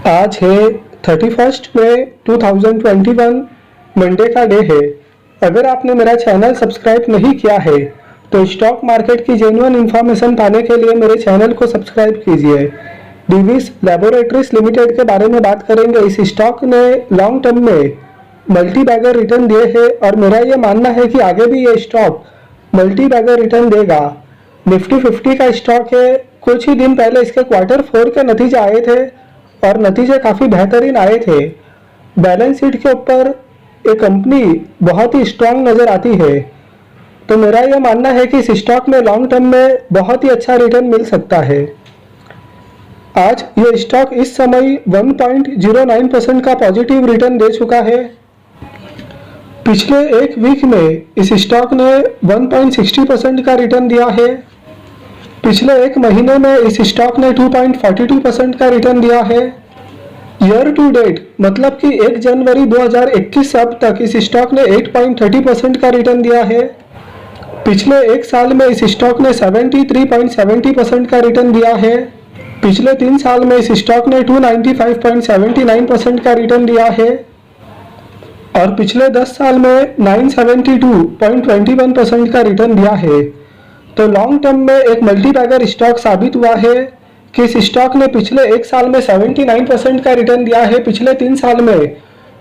आज है 31 मई 2021। मंडे का डे है। अगर आपने मेरा चैनल सब्सक्राइब नहीं किया है तो स्टॉक मार्केट की जेन्युइन इंफॉर्मेशन पाने के लिए मेरे चैनल को सब्सक्राइब कीजिए। डिविस लैबोरेटरीज लिमिटेड के बारे में बात करेंगे। इस स्टॉक ने लॉन्ग टर्म में मल्टी बैगर रिटर्न दिए हैं और मेरा ये मानना है कि आगे भी ये स्टॉक मल्टी बैगर रिटर्न देगा। निफ्टी 50 का स्टॉक है। कुछ ही दिन पहले इसके क्वार्टर 4 के नतीजे आए थे और नतीजे काफ़ी बेहतरीन आए थे। बैलेंस शीट के ऊपर ये कंपनी बहुत ही स्ट्रांग नज़र आती है, तो मेरा यह मानना है कि इस स्टॉक में लॉन्ग टर्म में बहुत ही अच्छा रिटर्न मिल सकता है। आज ये स्टॉक इस समय 1.09% का पॉजिटिव रिटर्न दे चुका है। पिछले एक वीक में इस स्टॉक ने 1.60% का रिटर्न दिया है। पिछले एक महीने में इस स्टॉक ने 2.42% का रिटर्न दिया है। ईयर टू डेट मतलब कि 1 जनवरी 2021 से अब तक इस स्टॉक ने 8.30% का रिटर्न दिया है। पिछले एक साल में इस स्टॉक ने 73.70% का रिटर्न दिया है। पिछले 3 साल में इस स्टॉक ने 295.79% का रिटर्न दिया है और पिछले 10 साल में 972.21% का रिटर्न दिया है। तो लॉन्ग टर्म में एक मल्टी बैगर स्टॉक साबित हुआ है कि इस स्टॉक ने पिछले एक साल में 79% का रिटर्न दिया है, पिछले 3 साल में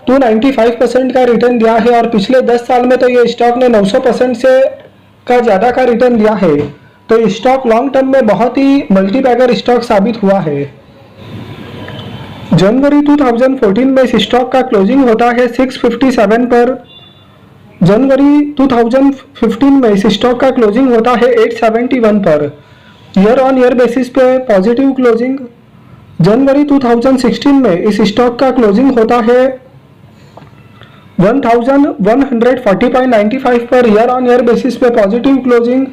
295% का रिटर्न दिया है और पिछले 10 साल में तो ये स्टॉक ने 900% से का ज़्यादा का रिटर्न दिया है। तो ये स्टॉक लॉन्ग टर्म में बहुत ही मल्टी बैगर स्टॉक साबित हुआ है। जनवरी 2014 में इस स्टॉक का क्लोजिंग होता है 657 पर। जनवरी 2015 में इस स्टॉक का क्लोजिंग होता है 871 पर। ईयर ऑन ईयर बेसिस पे पॉजिटिव क्लोजिंग। जनवरी 2016 में इस स्टॉक का क्लोजिंग होता है 1140.95 पर। ईयर ऑन ईयर बेसिस पे पॉजिटिव क्लोजिंग।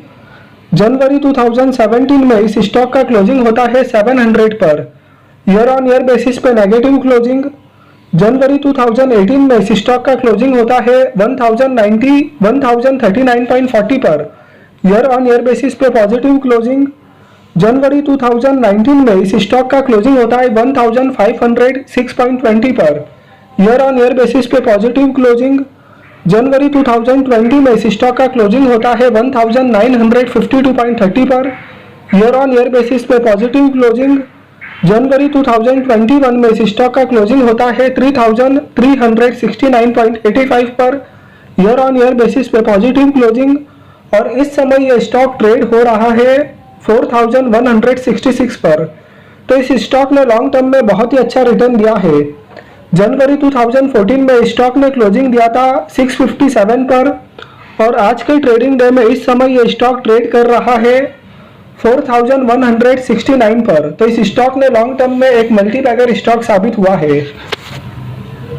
जनवरी 2017 में इस स्टॉक का क्लोजिंग होता है 700 पर। ईयर ऑन ईयर बेसिस पे नेगेटिव क्लोजिंग। जनवरी 2018 में इस स्टॉक का क्लोजिंग होता है 1039.40 पर। ईयर ऑन ईयर बेसिस पे पॉजिटिव क्लोजिंग। जनवरी 2019 में इस स्टॉक का क्लोजिंग होता है 1506.20 पर। ईयर ऑन ईयर बेसिस पे पॉजिटिव क्लोजिंग। जनवरी 2020 में इस स्टॉक का क्लोजिंग होता है 1952.30 पर। ईयर ऑन ईयर बेसिस पे पॉजिटिव क्लोजिंग। जनवरी 2021 में इस स्टॉक का क्लोजिंग होता है 3369.85 पर। ईयर ऑन ईयर बेसिस पे पॉजिटिव क्लोजिंग और इस समय यह स्टॉक ट्रेड हो रहा है 4166 पर। तो इस स्टॉक ने लॉन्ग टर्म में बहुत ही अच्छा रिटर्न दिया है। जनवरी 2014 में स्टॉक ने क्लोजिंग दिया था 657 पर और आज के ट्रेडिंग डे में इस समय यह स्टॉक ट्रेड कर रहा है 4169 पर। तो इस स्टॉक ने लॉन्ग टर्म में एक मल्टी बैगर स्टॉक साबित हुआ है।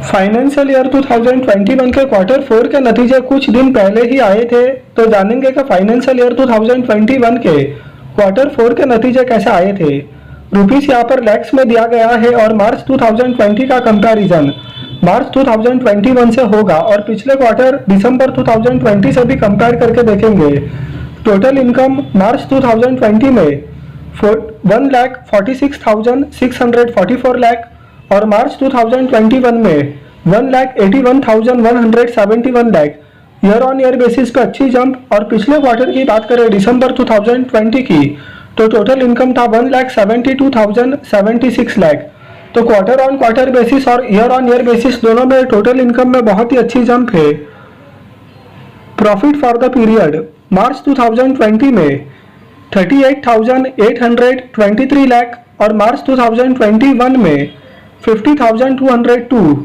फाइनेंशियल ईयर 2021 के क्वार्टर 4 के नतीजे कुछ दिन पहले ही आए थे, तो जानेंगे कि फाइनेंशियल ईयर 2021 के क्वार्टर 4 के नतीजे कैसे आए थे। रुपीस यहाँ पर लैक्स में दिया गया है और मार्च 2020 का कंपैरिजन मार्च 2021 से होगा और पिछले क्वार्टर दिसंबर 2020 से भी कंपेयर करके देखेंगे। टोटल इनकम मार्च 2020 में 1,46,644 लाख और मार्च 2021 में 1,81,171 lakh. Year on year basis पे अच्छी जंप और पिछले क्वार्टर की बात करें दिसंबर 2020 की तो टोटल इनकम था 1,72,076 लाख। तो क्वार्टर ऑन क्वार्टर बेसिस और ईयर ऑन ईयर बेसिस दोनों में टोटल इनकम में बहुत ही अच्छी जंप है। प्रॉफिट फॉर द पीरियड मार्च 2020 में 38,823 लाख और मार्च 2021 में 50,202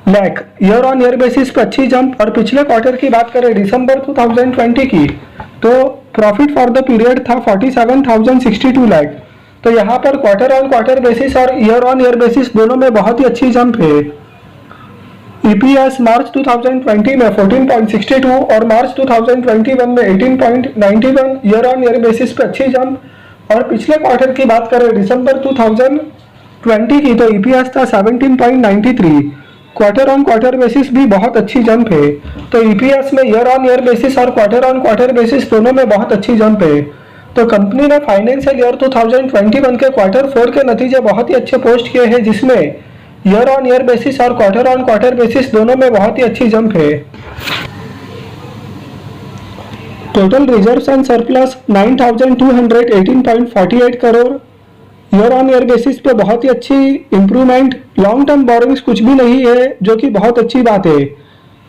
lakh. Year on year basis पर अच्छी जंप और पिछले क्वार्टर की बात करें दिसंबर 2020 की तो प्रॉफिट फॉर द पीरियड था 47,062 लाख। तो यहाँ पर क्वार्टर ऑन क्वार्टर बेसिस और ईयर ऑन ईयर बेसिस दोनों में बहुत ही अच्छी जंप है। ईपीएस मार्च 2020 में 14.62 और मार्च 2021 में 18.91। ईयर ऑन ईयर बेसिस पे अच्छी जंप और पिछले क्वार्टर की बात करें दिसंबर 2020 की तो ईपीएस था 17.93। क्वार्टर ऑन क्वार्टर बेसिस भी बहुत अच्छी जंप है। तो ईपीएस में ईयर ऑन ईयर बेसिस और क्वार्टर ऑन क्वार्टर बेसिस दोनों में बहुत अच्छी जंप है। तो कंपनी ने फाइनेंशियल ईयर 2021 के Q4 के नतीजे बहुत ही अच्छे पोस्ट किए हैं, जिसमें ईयर ऑन ईयर बेसिस और क्वार्टर ऑन क्वार्टर बेसिस दोनों में बहुत ही अच्छी जंप है। Total reserves and surplus 9218.48 crore, year on year basis पे बहुत ही अच्छी इंप्रूवमेंट। लॉन्ग टर्म बोरिंग्स कुछ भी नहीं है, जो कि बहुत अच्छी बात है।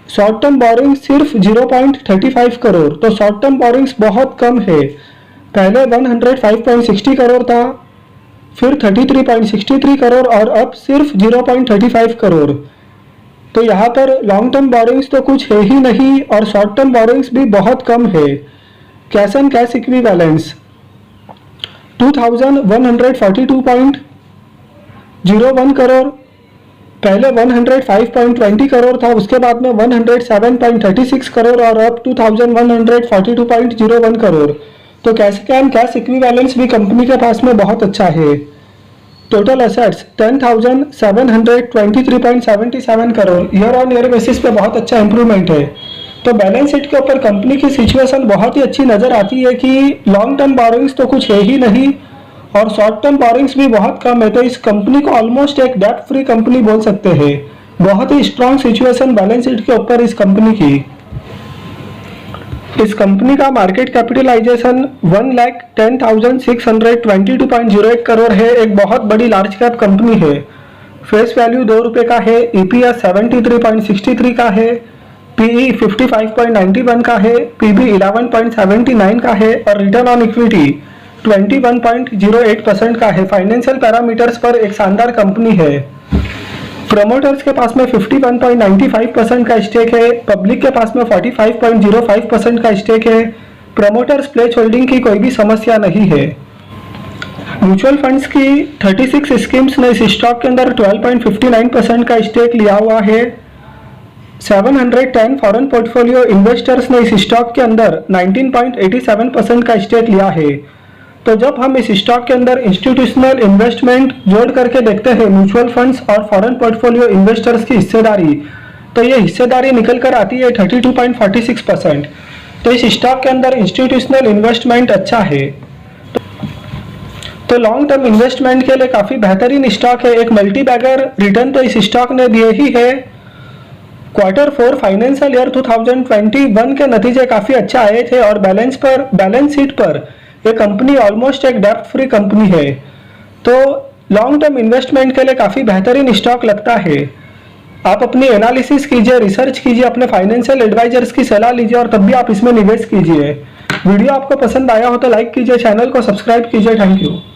शॉर्ट टर्म बोरिंग सिर्फ 0.35 करोड़, तो शॉर्ट टर्म बोरिंग्स बहुत कम है। पहले 105.60 करोड़ था, फिर 33.63 करोड़ और अब सिर्फ 0.35 करोड़। तो यहाँ पर लॉन्ग टर्म बोरिंग्स तो कुछ है ही नहीं और शॉर्ट टर्म बोरिंग्स भी बहुत कम है। Cash and cash equivalence 2142.01 crore, पहले 105.20 करोड़ था, उसके बाद में 107.36 करोड़ और अब 2142.01 करोड़। तो कैश एंड कैश इक्विवेलेंस भी कंपनी के पास में बहुत अच्छा है। Total assets 10,723.77 crore, year on year basis पे बहुत अच्छा इंप्रूवमेंट है। तो बैलेंस शीट के ऊपर कंपनी की सिचुएशन बहुत ही अच्छी नजर आती है कि लॉन्ग टर्म बोरिंग्स तो कुछ है ही नहीं और शॉर्ट टर्म बोरिंग्स भी बहुत कम है। तो इस कंपनी को ऑलमोस्ट एक डेब्ट फ्री कंपनी बोल सकते हैं। बहुत ही स्ट्रॉन्ग सिचुएशन बैलेंस शीट के ऊपर इस कंपनी की। इस कंपनी का मार्केट कैपिटलाइजेशन 1,10,622.08 करोड़ है। एक बहुत बड़ी लार्ज कैप कंपनी है। फेस वैल्यू 2 रुपये का है, EPS 73.63 का है, PE 55.91 का है, PB 11.79 का है और रिटर्न ऑन इक्विटी 21.08% का है। फाइनेंशियल पैरामीटर्स पर एक शानदार कंपनी है। प्रमोटर्स के पास में 51.95% का स्टेक है, पब्लिक के पास में 45.05% का स्टेक है। प्रमोटर्स प्लेस होल्डिंग की कोई भी समस्या नहीं है। म्यूचुअल फंड्स की 36 स्कीम्स ने इस स्टॉक के अंदर 12.59% का स्टेक लिया हुआ है। 710 फॉरेन पोर्टफोलियो इन्वेस्टर्स ने इस स्टॉक के अंदर 19.87% का स्टेक लिया है। तो जब हम इस स्टॉक के अंदर इंस्टीट्यूशनल इन्वेस्टमेंट जोड़ करके देखते हैं म्यूचुअल फंड्स और फॉरेन पोर्टफोलियो इन्वेस्टर्स की हिस्सेदारी, तो ये हिस्सेदारी निकल कर आती है 32.46%। तो इस स्टॉक के अंदर इंस्टीट्यूशनल इन्वेस्टमेंट अच्छा है। तो लॉन्ग टर्म इन्वेस्टमेंट के लिए काफी बेहतरीन स्टॉक है। एक मल्टी बैगर रिटर्न तो इस स्टॉक ने दिए ही है। Q4 फाइनेंशियल ईयर 2021 के नतीजे काफी अच्छे आए थे और बैलेंस शीट पर ये कंपनी ऑलमोस्ट एक डेब्ट फ्री कंपनी है। तो लॉन्ग टर्म इन्वेस्टमेंट के लिए काफी बेहतरीन स्टॉक लगता है। आप अपनी एनालिसिस कीजिए, रिसर्च कीजिए, अपने फाइनेंशियल एडवाइजर्स की सलाह लीजिए और तब भी आप इसमें निवेश कीजिए। वीडियो आपको पसंद आया हो तो लाइक कीजिए, चैनल को सब्सक्राइब कीजिए। Thank you.